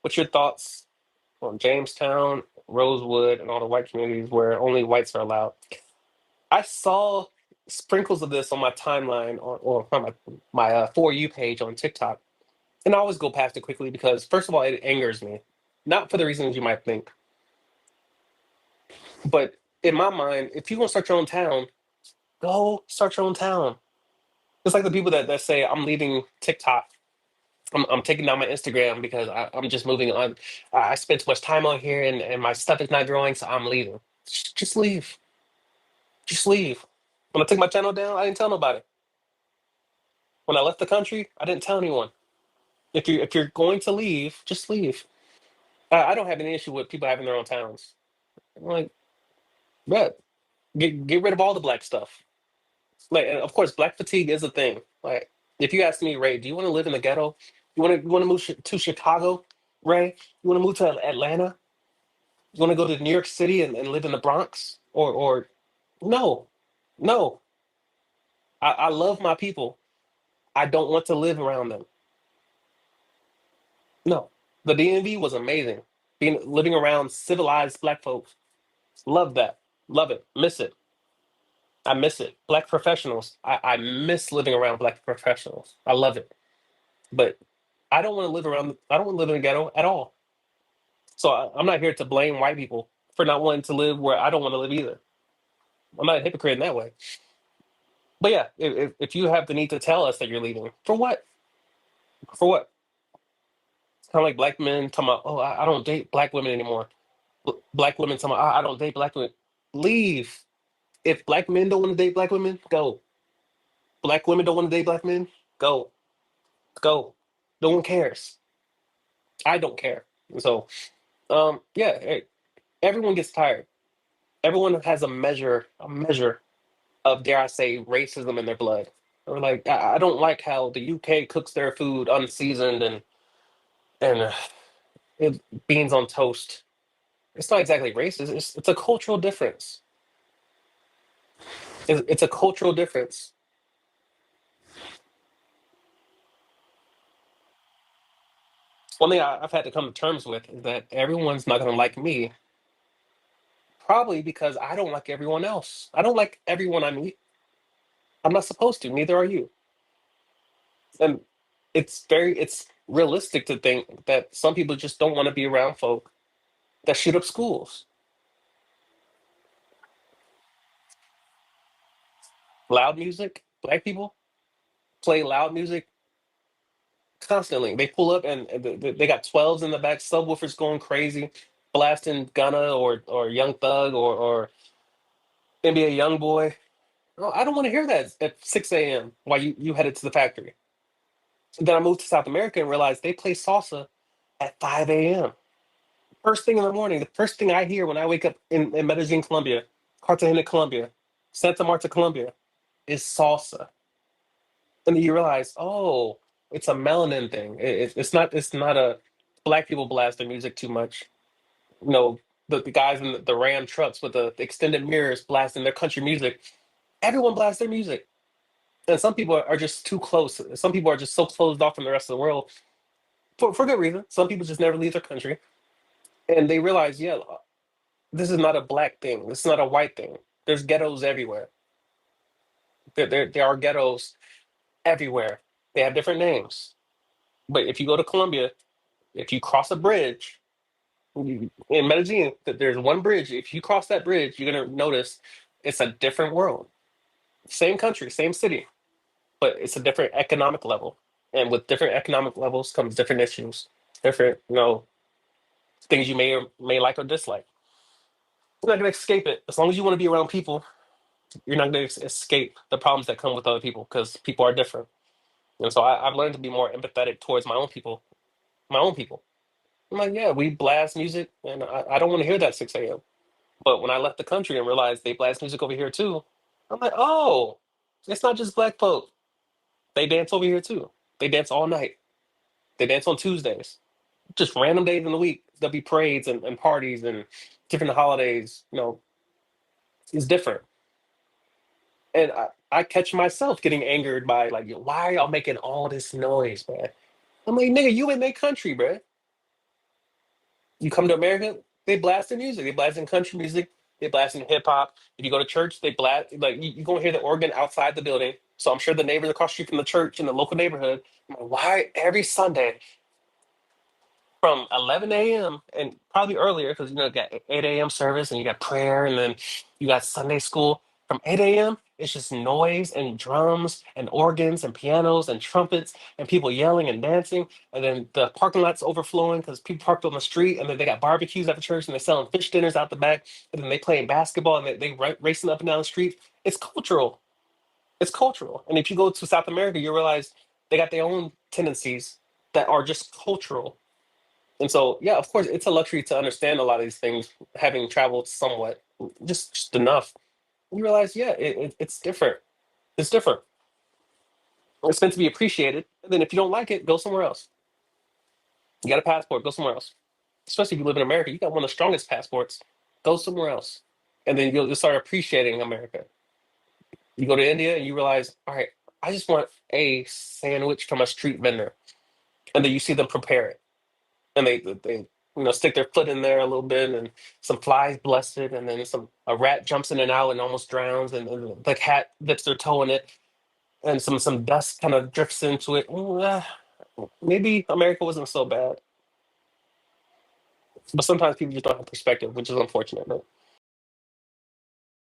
What's your thoughts on Jamestown, Rosewood, and all the white communities where only whites are allowed? I saw sprinkles of this on my timeline or on my For You page on TikTok, and I always go past it quickly because, first of all, it angers me. Not for the reasons you might think, but in my mind, if you want to start your own town, go start your own town. It's like the people that say, I'm leaving TikTok. I'm taking down my Instagram because I'm just moving on. I spent too much time on here and my stuff is not growing, so I'm leaving. Just leave. Just leave. When I took my channel down, I didn't tell nobody. When I left the country, I didn't tell anyone. If you're going to leave, just leave. I don't have any issue with people having their own towns. I'm like, but get rid of all the black stuff. Like, and of course, black fatigue is a thing. Like, if you ask me, Ray, do you want to live in the ghetto? You want to move to Chicago, Ray? You want to move to Atlanta? You want to go to New York City and live in the Bronx? Or no, no. I love my people. I don't want to live around them. No. The DMV was amazing. Being living around civilized black folks. Love that. Love it. Miss it. I miss it. Black professionals. I miss living around black professionals. I love it. But I don't want to live around. I don't want to live in a ghetto at all. So I'm not here to blame white people for not wanting to live where I don't want to live either. I'm not a hypocrite in that way. But yeah, if you have the need to tell us that you're leaving, for what? For what? It's kind of like black men talking about, oh, I don't date black women anymore. Black women talking about, I don't date black women. Leave. If black men don't want to date black women, go. Black women don't want to date black men, go. Go. No one cares. I don't care. So, yeah, hey, everyone gets tired. Everyone has a measure of, dare I say, racism in their blood. Or like, I don't like how the UK cooks their food unseasoned and beans on toast. It's not exactly racist. It's a cultural difference. It's a cultural difference. One thing I've had to come to terms with is that everyone's not going to like me, probably because I don't like everyone else. I don't like everyone I meet. I'm not supposed to. Neither are you. And it's realistic to think that some people just don't want to be around folk that shoot up schools. Loud music, black people play loud music constantly. They pull up and they got 12s in the back, subwoofers going crazy, blasting Gunna or Young Thug or NBA Young Boy. No, I don't want to hear that at 6 a.m. while you headed to the factory. Then I moved to South America and realized they play salsa at 5 a.m. First thing in the morning, the first thing I hear when I wake up in Medellin, Colombia, Cartagena, Colombia, Santa Marta, Colombia, is salsa. And then you realize, oh, it's a melanin thing. It's not a black people blast their music too much. You know, the guys in the Ram trucks with the extended mirrors blasting their country music. Everyone blasts their music. And some people are just too close. Some people are just so closed off from the rest of the world for good reason. Some people just never leave their country. And they realize, yeah, this is not a black thing. This is not a white thing. There's ghettos everywhere. There are ghettos everywhere. They have different names. But if you go to Colombia, if you cross a bridge in Medellin, there's one bridge. If you cross that bridge, you're gonna notice it's a different world. Same country, same city, but it's a different economic level. And with different economic levels comes different issues, different, things you may or may like or dislike. You're not gonna escape it. As long as you want to be around people, you're not gonna escape the problems that come with other people because people are different. And so I've learned to be more empathetic towards my own people. My own people. I'm like, yeah, we blast music, and I don't want to hear that 6 a.m. But when I left the country and realized they blast music over here too, I'm like, oh, it's not just black folk. They dance over here too. They dance all night. They dance on Tuesdays. Just random days in the week. There'll be parades and parties and different holidays. It's different. And I catch myself getting angered by like, why are y'all making all this noise, man? I'm like, nigga, you in their country, bruh. You come to America, they blast the music. They blast in country music. They blast in hip hop. If you go to church, they blast like you go and hear the organ outside the building. So I'm sure the neighbors across the street from the church in the local neighborhood, I'm like, why every Sunday from 11 a.m. and probably earlier because you know you got 8 a.m. service and you got prayer and then you got Sunday school from 8 a.m. It's just noise and drums and organs and pianos and trumpets and people yelling and dancing and then the parking lot's overflowing because people parked on the street and then they got barbecues at the church and they're selling fish dinners out the back and then they playing basketball and racing up and down the street. It's cultural. It's cultural. And if you go to South America, you realize they got their own tendencies that are just cultural, and so, yeah, of course, it's a luxury to understand a lot of these things, having traveled somewhat, just enough. You realize, yeah, it's different. It's different. It's meant to be appreciated. And then if you don't like it, go somewhere else. You got a passport, go somewhere else. Especially if you live in America, you got one of the strongest passports. Go somewhere else. And then you'll start appreciating America. You go to India and you realize, all right, I just want a sandwich from a street vendor. And then you see them prepare it and they stick their foot in there a little bit and some flies bless it and then some a rat jumps in and out and almost drowns and the cat dips their toe in it and some dust kind of drifts into it. Maybe America wasn't so bad, but sometimes people just don't have perspective, which is unfortunate.